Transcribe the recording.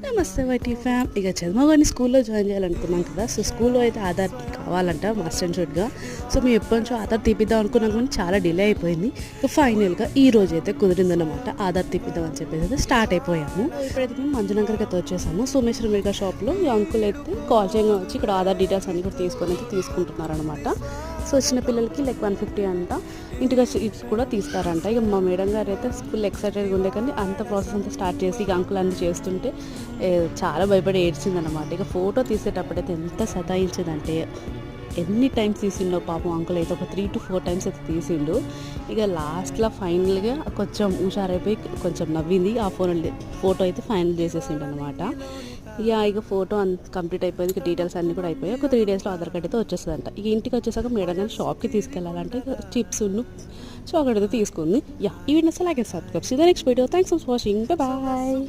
నమస్తే వైటీ ఫ్యామ్. ఇక చంద్రమోగాన్ని స్కూల్లో జాయిన్ చేయాలనుకున్నాం కదా. సో స్కూల్లో అయితే ఆధార్ కావాలంట మస్ట్ అండ్ షుడ్గా. సో మేము ఎప్పటి నుంచో ఆధార్ తీపిద్దాం అనుకున్నాం కానీ చాలా డిలే అయిపోయింది. సో ఫైనల్గా ఈ రోజు అయితే కుదిరిందనమాట. ఆధార్ తీపిద్దాం అని చెప్పేసి అయితే స్టార్ట్ అయిపోయాము. ఇప్పుడైతే మేము మంజునగర్కి అయితే వచ్చేసాము. సోమేశ్వర మెగా షాప్లో ఈ అంకుల్ అయితే కాల్ చేయగా వచ్చి ఇక్కడ ఆధార్ డీటెయిల్స్ అన్ని కూడా తీసుకుంటున్నారు అనమాట. సో వచ్చిన పిల్లలకి లైక్ 150 అంట, ఇంటికి వచ్చి కూడా తీస్తారంట. ఇక మా మేడం గారు అయితే ఫుల్ ఎక్సైటెడ్గా ఉండే కానీ అంత ప్రాసెస్ అంతా స్టార్ట్ చేసి ఇక అంకుల్ అన్ని చేస్తుంటే చాలా భయపడి ఏడ్చిందనమాట. ఇక ఫోటో తీసేటప్పుడైతే ఎంత సతాయించిందంటే ఎన్ని టైమ్స్ తీసిండో పాపం అంకుల్ అయితే ఒక 3 to 4 times అయితే తీసిండు. ఇక లాస్ట్లో ఫైనల్గా కొంచెం హుషారైపోయి కొంచెం నవ్వింది. ఆ ఫోటో అయితే ఫైనల్ చేసేసిండు అనమాట. ఇక ఫోటో కంప్లీట్ అయిపోయింది. ఇక డీటెయిల్స్ అన్నీ కూడా అయిపోయాయి. ఒక 3 daysలో ఆధార్ కార్డ్ అయితే వచ్చేస్తుందంట. ఇక ఇంటికి వచ్చేసాక మేడం కానీ షాప్కి తీసుకెళ్ళాలంటే చిప్స్ చాక్లెట్ అయితే తీసుకుంది. ఈ వీడియో అసలు subscribe. Next video. Thanks for watching. Bye.